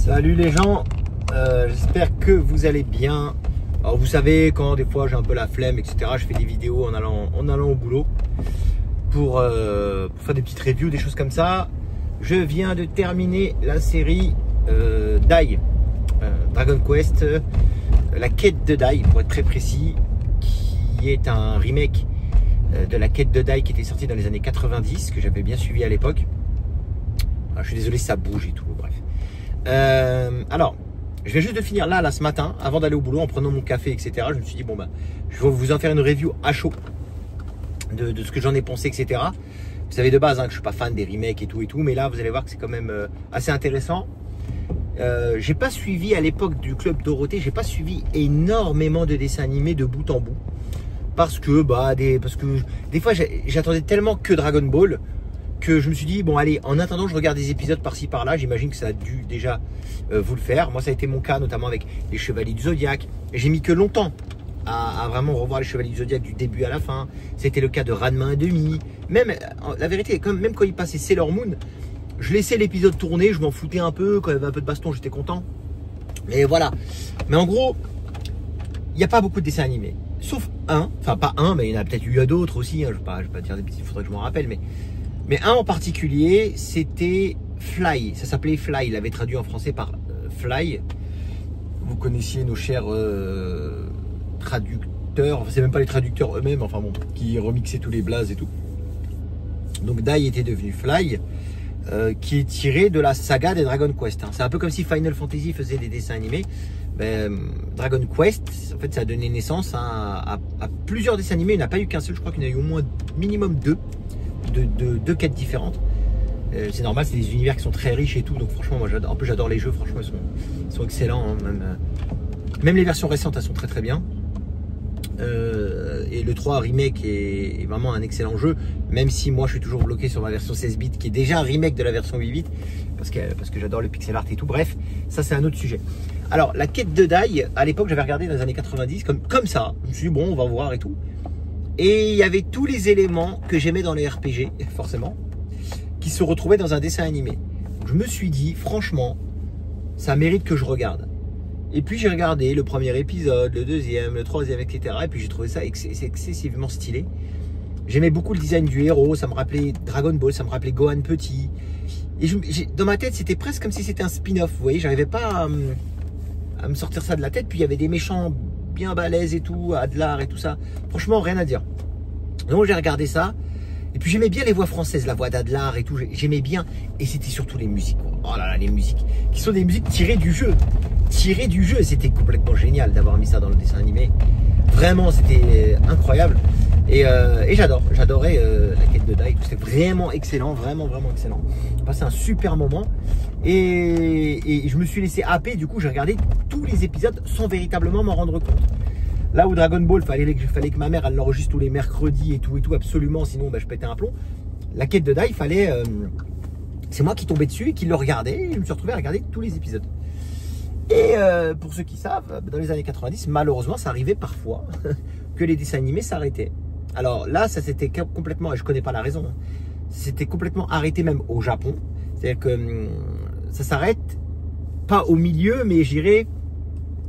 Salut les gens, j'espère que vous allez bien. Alors vous savez, quand des fois j'ai un peu la flemme, etc., je fais des vidéos en allant au boulot pour faire des petites reviews, des choses comme ça. Je viens de terminer la série Dai, Dragon Quest, la quête de Dai pour être très précis, qui est un remake de la quête de Dai qui était sortie dans les années 90, que j'avais bien suivi à l'époque. Je suis désolé si ça bouge et tout, bref. Alors, je viens juste de finir là ce matin, avant d'aller au boulot, en prenant mon café, etc. Je me suis dit, bon, bah, je vais vous en faire une review à chaud de ce que j'en ai pensé, etc. Vous savez de base que je suis pas fan des remakes et tout, mais là, vous allez voir que c'est quand même assez intéressant. J'ai pas suivi à l'époque du Club Dorothée, j'ai pas suivi énormément de dessins animés de bout en bout. Parce que des fois, j'attendais tellement que Dragon Ball que je me suis dit, bon allez, en attendant je regarde des épisodes par-ci par-là, j'imagine que ça a dû déjà vous le faire. Moi ça a été mon cas, notamment avec les Chevaliers du Zodiac. J'ai mis que longtemps à vraiment revoir les Chevaliers du Zodiac du début à la fin. C'était le cas de Ranma 1,5. Même, la vérité, même quand il passait Sailor Moon, je laissais l'épisode tourner, je m'en foutais un peu, quand il y avait un peu de baston j'étais content. Mais voilà. Mais en gros, il n'y a pas beaucoup de dessins animés. Sauf un, enfin pas un, mais il y en a peut-être eu d'autres aussi, je ne vais pas dire des petits, il faudrait que je m'en rappelle, mais un en particulier, c'était Fly. Ça s'appelait Fly. Il avait traduit en français par Fly. Vous connaissiez nos chers traducteurs. Enfin, c'est même pas les traducteurs eux-mêmes. Enfin bon, qui remixaient tous les blazes et tout. Donc Dai était devenu Fly, qui est tiré de la saga des Dragon Quest. C'est un peu comme si Final Fantasy faisait des dessins animés. Dragon Quest, en fait, ça a donné naissance à plusieurs dessins animés. Il n'y en a pas eu qu'un seul. Je crois qu'il y en a eu au moins minimum deux quêtes différentes. C'est normal, c'est des univers qui sont très riches et tout, donc franchement moi j'adore. En plus j'adore les jeux, franchement ils sont excellents, hein. Même les versions récentes elles sont très bien. Et le 3 remake est vraiment un excellent jeu, même si moi je suis toujours bloqué sur ma version 16 bits qui est déjà un remake de la version 8 bits parce que j'adore le pixel art et tout. Bref, ça c'est un autre sujet. Alors la quête de Dai, à l'époque j'avais regardé dans les années 90 comme ça, je me suis dit bon on va voir et tout. Et il y avait tous les éléments que j'aimais dans les RPG, forcément, qui se retrouvaient dans un dessin animé. Donc je me suis dit, franchement, ça mérite que je regarde. Et puis j'ai regardé le premier épisode, le deuxième, le troisième, etc. Et puis j'ai trouvé ça excessivement stylé. J'aimais beaucoup le design du héros, ça me rappelait Dragon Ball, ça me rappelait Gohan petit. Et dans ma tête, c'était presque comme si c'était un spin-off, vous voyez, j'arrivais pas à me sortir ça de la tête. Puis il y avait des méchants bien balèze et tout, Adlar et tout ça. Franchement, rien à dire. Donc j'ai regardé ça. Et puis j'aimais bien les voix françaises, la voix d'Adlar et tout. J'aimais bien. Et c'était surtout les musiques. Oh là là, les musiques. Qui sont des musiques tirées du jeu. Tirées du jeu. C'était complètement génial d'avoir mis ça dans le dessin animé. Vraiment, c'était incroyable. Et j'adorais la quête de Dai. C'était vraiment excellent. Vraiment excellent. J'ai passé un super moment. Et je me suis laissé happer. Du coup, j'ai regardé tous les épisodes sans véritablement m'en rendre compte. Là où Dragon Ball, fallait que ma mère elle l'enregistre tous les mercredis et tout absolument, sinon je pétais un plomb. La quête de Dai, c'est moi qui tombais dessus et qui le regardais. Et je me suis retrouvé à regarder tous les épisodes. Et pour ceux qui savent, dans les années 90, malheureusement, ça arrivait parfois que les dessins animés s'arrêtaient. Alors là, ça s'était complètement, et je connais pas la raison, c'était complètement arrêté même au Japon. C'est-à-dire que ça s'arrête pas au milieu, mais j'irais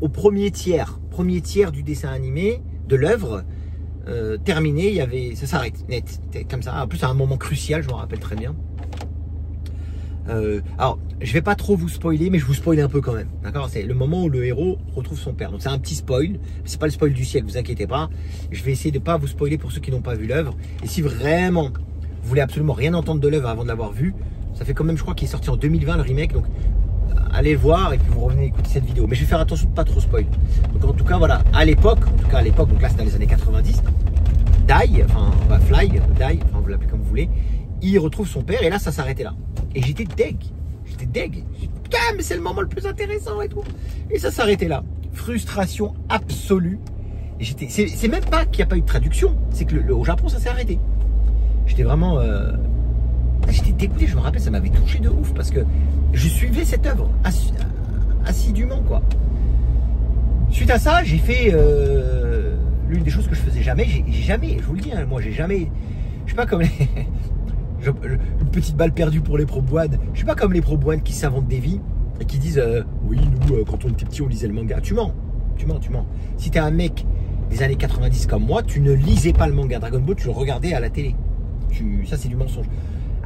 au premier tiers du dessin animé, de l'œuvre terminé, ça s'arrête net, comme ça. En plus, à un moment crucial, je m'en rappelle très bien. Alors, je vais pas trop vous spoiler, mais je vous spoil un peu quand même. D'accord, c'est le moment où le héros retrouve son père. Donc c'est un petit spoil. C'est pas le spoil du siècle, vous inquiétez pas. Je vais essayer de pas vous spoiler pour ceux qui n'ont pas vu l'œuvre. Et si vraiment vous voulez absolument rien entendre de l'œuvre avant de l'avoir vu, ça fait quand même, je crois qu'il est sorti en 2020 le remake. Donc allez le voir et puis vous revenez écouter cette vidéo. Mais je vais faire attention de pas trop spoil. Donc en tout cas voilà, à l'époque, donc là c'est dans les années 90, Dai, Fly, Dai, vous l'appelez comme vous voulez, il retrouve son père et là ça s'arrêtait là. Et j'étais deg. Putain, mais c'est le moment le plus intéressant et tout. Et ça s'arrêtait là. Frustration absolue. Et c'est même pas qu'il n'y a pas eu de traduction, c'est que au Japon ça s'est arrêté. J'étais vraiment j'étais dégoûté, je me rappelle, ça m'avait touché de ouf parce que je suivais cette œuvre assidûment quoi. Suite à ça, j'ai fait l'une des choses que je faisais jamais. J'ai jamais, je vous le dis, moi j'ai jamais, je suis pas comme les une petite balle perdue pour les pro-boines. Je suis pas comme les pro-boines qui s'inventent des vies. et qui disent oui, nous, quand on était petit, on lisait le manga. Tu mens. Si tu es un mec des années 90 comme moi, tu ne lisais pas le manga Dragon Ball, tu le regardais à la télé. Ça, c'est du mensonge.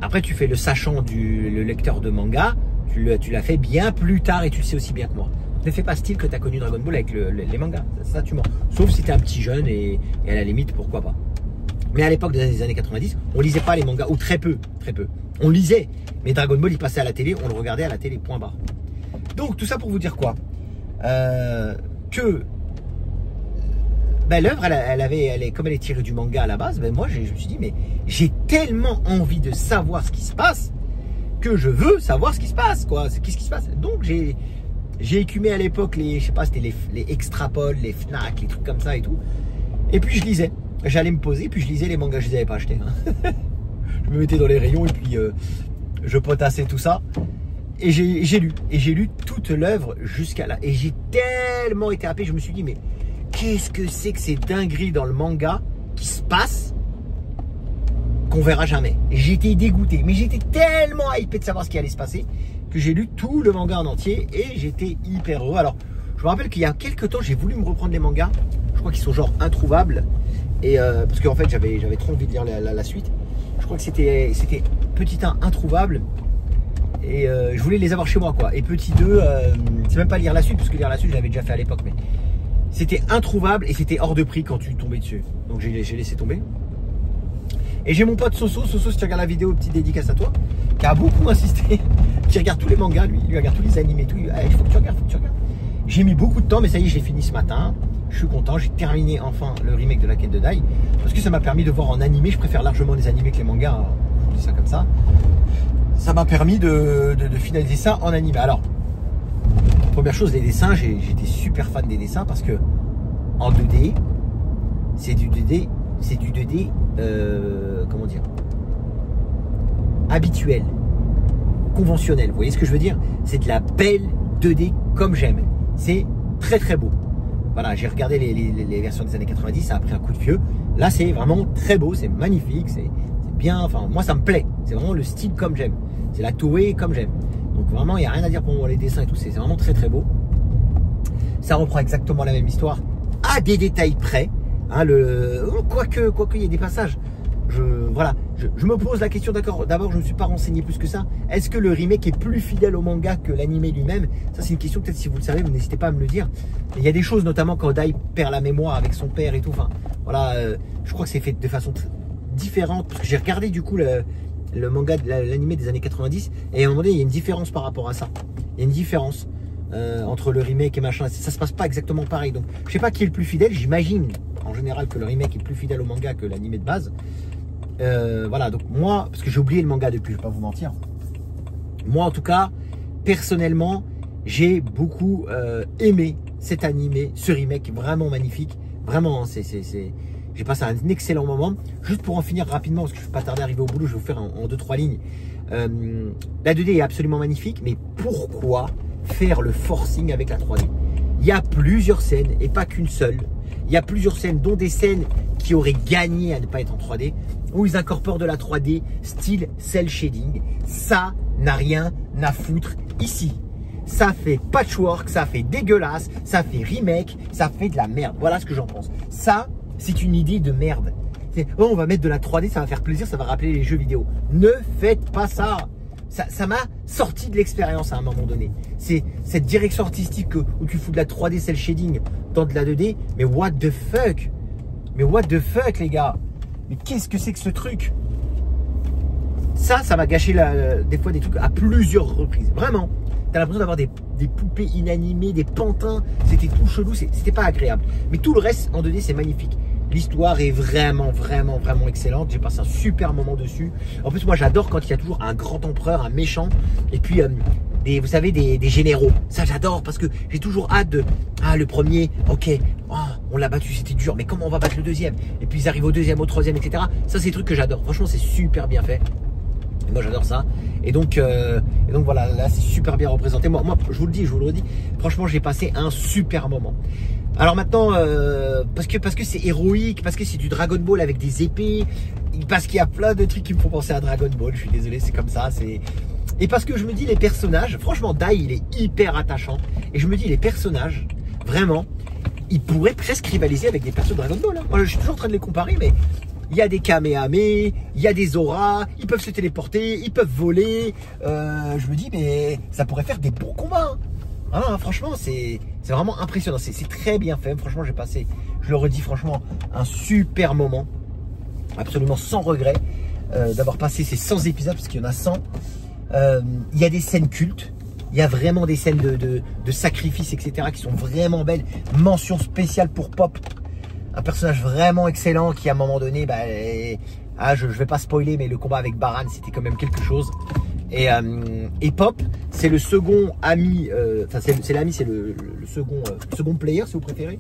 Après, tu fais le sachant le lecteur de manga, tu l'as fait bien plus tard et tu le sais aussi bien que moi. Ne fais pas style que tu as connu Dragon Ball avec les mangas. Ça, tu mens. Sauf si tu es un petit jeune et à la limite, pourquoi pas. Mais à l'époque des années 90, on lisait pas les mangas, ou très peu. On lisait, mais Dragon Ball, il passait à la télé, on le regardait à la télé, point barre. Donc, tout ça pour vous dire quoi l'œuvre, comme elle est tirée du manga à la base, moi, je me suis dit, mais j'ai tellement envie de savoir ce qui se passe que je veux savoir ce qui se passe, quoi. Qu'est-ce qui se passe? Donc, j'ai écumé à l'époque je sais pas, c'était les Extrapol, les Fnac, les trucs comme ça et tout. Et puis, je lisais. J'allais me poser, puis je lisais les mangas, je les avais pas achetés. Hein. Je me mettais dans les rayons et puis je potassais tout ça. Et j'ai lu toute l'œuvre jusqu'à là. Et j'ai tellement été happé, je me suis dit, mais qu'est-ce que c'est que ces dingueries dans le manga qui se passent qu'on verra jamais. J'étais dégoûté, mais j'étais tellement hypé de savoir ce qui allait se passer que j'ai lu tout le manga en entier et j'étais hyper heureux. Alors, je me rappelle qu'il y a quelques temps, j'ai voulu me reprendre les mangas. Je crois qu'ils sont genre introuvables. Et parce qu'en fait, j'avais trop envie de lire la suite. Je crois que c'était petit 1 introuvable. Et je voulais les avoir chez moi, quoi. Et petit 2, c'est même pas lire la suite, parce que lire la suite, je l'avais déjà fait à l'époque. Mais c'était introuvable et c'était hors de prix quand tu tombais dessus. Donc j'ai laissé tomber. Et j'ai mon pote Soso, si tu regardes la vidéo, petite dédicace à toi, qui a beaucoup insisté, qui regarde tous les mangas, lui regarde tous les animés et tout. Il faut que tu regardes, J'ai mis beaucoup de temps, mais ça y est, j'ai fini ce matin. Je suis content, j'ai terminé enfin le remake de la quête de Dai. Parce que ça m'a permis de voir en animé, je préfère largement les animés que les mangas, je dis ça comme ça. Ça m'a permis de finaliser ça en animé. Alors, première chose, les dessins, j'étais super fan des dessins parce que en 2D, c'est du 2D, comment dire, habituel, conventionnel. Vous voyez ce que je veux dire? C'est de la belle 2D comme j'aime. C'est très très beau. Voilà, j'ai regardé les versions des années 90, ça a pris un coup de vieux. Là, c'est vraiment très beau, c'est magnifique, c'est bien. Enfin, moi, ça me plaît. C'est vraiment le style comme j'aime. C'est la Toei comme j'aime. Donc vraiment, il n'y a rien à dire pour moi, les dessins et tout. C'est vraiment très très beau. Ça reprend exactement la même histoire à des détails près. Hein, quoique, il y a des passages. Je me pose la question, d'accord, d'abord je ne me suis pas renseigné plus que ça. Est-ce que le remake est plus fidèle au manga que l'animé lui-même? Ça c'est une question, peut-être si vous le savez, vous n'hésitez pas à me le dire. Il y a des choses, notamment quand Dai perd la mémoire avec son père et tout. Enfin, voilà, je crois que c'est fait de façon différente. Parce que j'ai regardé du coup le manga, l'animé des années 90, et à un moment donné, il y a une différence par rapport à ça. Il y a une différence entre le remake et machin. Ça se passe pas exactement pareil. Donc, je sais pas qui est le plus fidèle. J'imagine en général que le remake est plus fidèle au manga que l'animé de base. Voilà, donc moi, parce que j'ai oublié le manga depuis, je vais pas vous mentir. Moi, en tout cas, personnellement, j'ai beaucoup aimé cet animé, ce remake, vraiment magnifique. Vraiment, hein, j'ai passé un excellent moment. Juste pour en finir rapidement, parce que je ne vais pas tarder à arriver au boulot, je vais vous faire en 2-3 lignes. La 2D est absolument magnifique, mais pourquoi faire le forcing avec la 3D? Il y a plusieurs scènes, et pas qu'une seule. Il y a plusieurs scènes, dont des scènes qui auraient gagné à ne pas être en 3D, où ils incorporent de la 3D style cel shading. Ça n'a rien à foutre ici. Ça fait patchwork, ça fait dégueulasse, ça fait remake, ça fait de la merde. Voilà ce que j'en pense. Ça, c'est une idée de merde. Oh, on va mettre de la 3D, ça va faire plaisir, ça va rappeler les jeux vidéo. Ne faites pas ça. Ça m'a sorti de l'expérience à un moment donné. C'est cette direction artistique où tu fous de la 3D cel shading dans de la 2D. Mais what the fuck? Mais what the fuck, les gars? Mais qu'est-ce que c'est que ce truc? Ça m'a gâché des fois des trucs à plusieurs reprises. Vraiment. T'as l'impression d'avoir des poupées inanimées, des pantins. C'était tout chelou, c'était pas agréable. Mais tout le reste en 2D, c'est magnifique. L'histoire est vraiment excellente. J'ai passé un super moment dessus. En plus, moi, j'adore quand il y a toujours un grand empereur, un méchant. Et puis, vous savez, des généraux. Ça, j'adore parce que j'ai toujours hâte de... Ah, le premier, ok. Oh, on l'a battu, c'était dur. Mais comment on va battre le deuxième? Et puis, ils arrivent au deuxième, au troisième, etc. Ça, c'est des trucs que j'adore. Franchement, c'est super bien fait. Moi, j'adore ça. Et donc voilà, là, c'est super bien représenté. Moi, je vous le dis, je vous le redis. Franchement, j'ai passé un super moment. Alors maintenant, parce que c'est héroïque, parce que c'est du Dragon Ball avec des épées, parce qu'il y a plein de trucs qui me font penser à Dragon Ball. Je suis désolé, c'est comme ça. Et parce que je me dis les personnages, franchement Dai il est hyper attachant. Et je me dis les personnages, vraiment, ils pourraient presque rivaliser avec des persos de Dragon Ball. Hein. Moi je suis toujours en train de les comparer, mais il y a des Kamehameha, il y a des auras, ils peuvent se téléporter, ils peuvent voler. Je me dis mais ça pourrait faire des bons combats. Hein. Ah, franchement c'est vraiment impressionnant, c'est très bien fait. Franchement j'ai passé, je le redis franchement, un super moment. Absolument sans regret d'avoir passé ces 100 épisodes, parce qu'il y en a 100. Il y a des scènes cultes, il y a vraiment des scènes de sacrifices, etc. qui sont vraiment belles. Mention spéciale pour Pop, un personnage vraiment excellent qui à un moment donné, bah, je vais pas spoiler, mais le combat avec Baran c'était quand même quelque chose. Et Pop, c'est le second ami, enfin c'est l'ami, c'est le second player si vous préférez,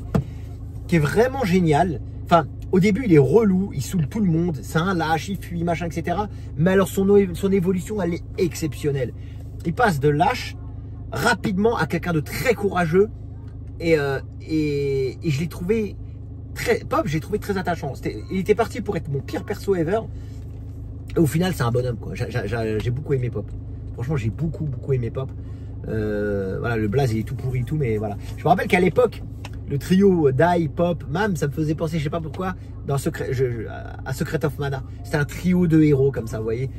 qui est vraiment génial. Enfin, au début, il est relou, il saoule tout le monde, c'est un lâche, il fuit, machin, etc. Mais alors, son évolution, elle est exceptionnelle. Il passe de lâche rapidement à quelqu'un de très courageux. Et je l'ai trouvé Pop, j'ai trouvé très attachant. Il était parti pour être mon pire perso ever. Et au final, c'est un bonhomme, quoi. J'ai beaucoup aimé Pop. Franchement, j'ai beaucoup aimé Pop. Voilà, le blaze, il est tout pourri, tout, mais voilà. Je me rappelle qu'à l'époque, le trio Dai, Pop, Mam, ça me faisait penser, je sais pas pourquoi, à Secret of Mana. C'était un trio de héros comme ça, vous voyez.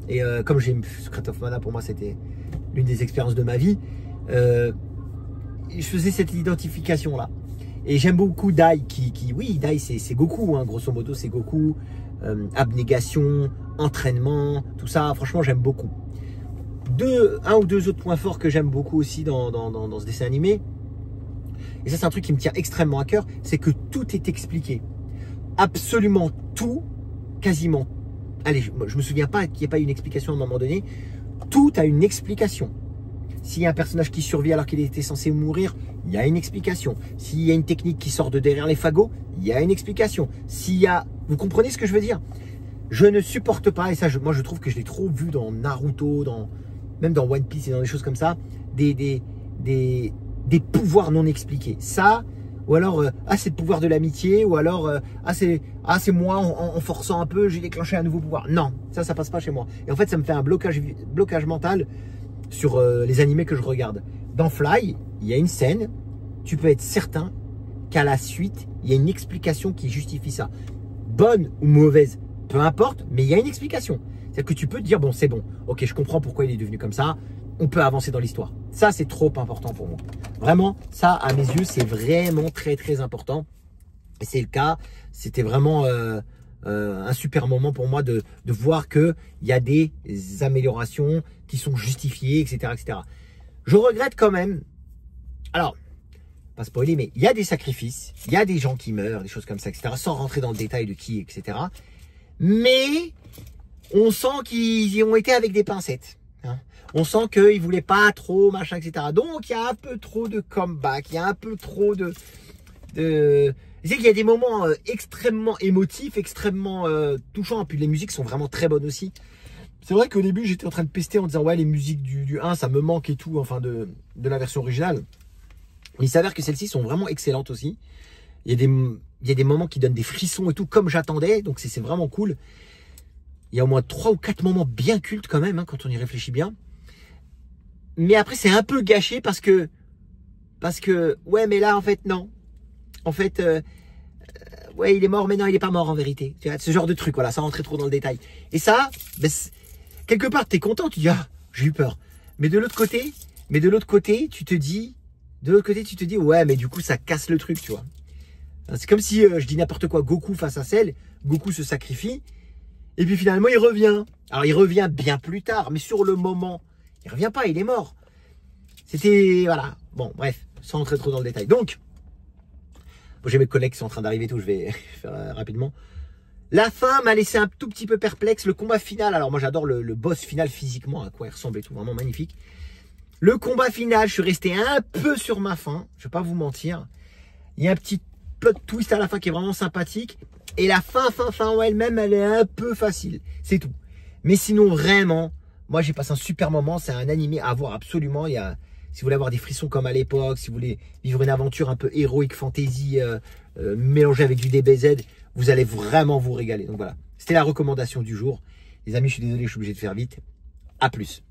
Et comme j'ai Secret of Mana, pour moi, c'était l'une des expériences de ma vie. Je faisais cette identification-là. Et j'aime beaucoup Dai, oui, Dai, c'est Goku, hein, grosso modo, c'est Goku. Abnégation, entraînement, tout ça, franchement, j'aime beaucoup. Un ou deux autres points forts que j'aime beaucoup aussi dans ce dessin animé. Et ça, c'est un truc qui me tient extrêmement à cœur, c'est que tout est expliqué. Absolument tout, quasiment. Allez, je me souviens pas qu'il n'y ait pas eu une explication à un moment donné. Tout a une explication. S'il y a un personnage qui survit alors qu'il était censé mourir, il y a une explication. S'il y a une technique qui sort de derrière les fagots, il y a une explication. S'il y a... Vous comprenez ce que je veux dire? Je ne supporte pas, et ça, moi je trouve que je l'ai trop vu dans Naruto, même dans One Piece et dans des choses comme ça, des pouvoirs non expliqués. Ça, ou alors, c'est le pouvoir de l'amitié, ou alors, c'est moi en forçant un peu, j'ai déclenché un nouveau pouvoir. Non, ça passe pas chez moi. Et en fait, ça me fait un blocage mental sur les animés que je regarde. Dans Fly, il y a une scène, tu peux être certain qu'à la suite, il y a une explication qui justifie ça. Bonne ou mauvaise, peu importe, mais il y a une explication. C'est-à-dire que tu peux te dire, bon, c'est bon, ok, je comprends pourquoi il est devenu comme ça, on peut avancer dans l'histoire. Ça, c'est trop important pour moi. Vraiment, ça, à mes yeux, c'est vraiment très important. Et c'est le cas, c'était vraiment un super moment pour moi de voir qu'il y a des améliorations qui sont justifiées, etc., etc. Je regrette quand même, alors, pas spoiler, mais il y a des sacrifices, il y a des gens qui meurent, des choses comme ça, etc., sans rentrer dans le détail de qui, etc. Mais on sent qu'ils ont été avec des pincettes. Hein. On sent qu'ils ne voulaient pas trop, machin, etc. Donc, il y a un peu trop de comeback, il y a un peu trop de... Je sais qu'il y a des moments extrêmement émotifs, extrêmement touchants, puis les musiques sont vraiment très bonnes aussi. C'est vrai qu'au début, j'étais en train de pester en disant, ouais, les musiques du 1, ça me manque et tout, enfin, de la version originale. Il s'avère que celles-ci sont vraiment excellentes aussi. Il y a des moments qui donnent des frissons et tout, comme j'attendais. Donc, c'est vraiment cool. Il y a au moins 3 ou 4 moments bien cultes quand même, hein, quand on y réfléchit bien. Mais après, c'est un peu gâché parce que, ouais, mais là, en fait, non. En fait, ouais, il est mort, mais non, il n'est pas mort en vérité. Tu vois, ce genre de truc, voilà, sans rentrer trop dans le détail. Et ça, ben, quelque part, tu es content, tu dis, ah, j'ai eu peur. Mais de l'autre côté, tu te dis, ouais, mais du coup, ça casse le truc, tu vois. C'est comme si, je dis n'importe quoi, Goku face à Cell, Goku se sacrifie, et puis finalement, il revient. Alors, il revient bien plus tard, mais sur le moment, il revient pas, il est mort. C'était, voilà. Bon, bref, sans rentrer trop dans le détail. Donc, bon, j'ai mes collègues qui sont en train d'arriver, tout, je vais faire rapidement. La fin m'a laissé un tout petit peu perplexe. Le combat final, alors moi j'adore le boss final physiquement, à quoi il ressemble et tout, vraiment magnifique. Le combat final, je suis resté un peu sur ma faim, je vais pas vous mentir. Il y a un petit plot twist à la fin qui est vraiment sympathique. Et la fin en elle-même, elle est un peu facile, c'est tout. Mais sinon, vraiment, moi j'ai passé un super moment. C'est un animé à voir absolument. Il y a, si vous voulez avoir des frissons comme à l'époque, si vous voulez vivre une aventure un peu héroïque, fantasy, mélangée avec du DBZ, vous allez vraiment vous régaler. Donc voilà, c'était la recommandation du jour. Les amis, je suis désolé, je suis obligé de faire vite. À plus.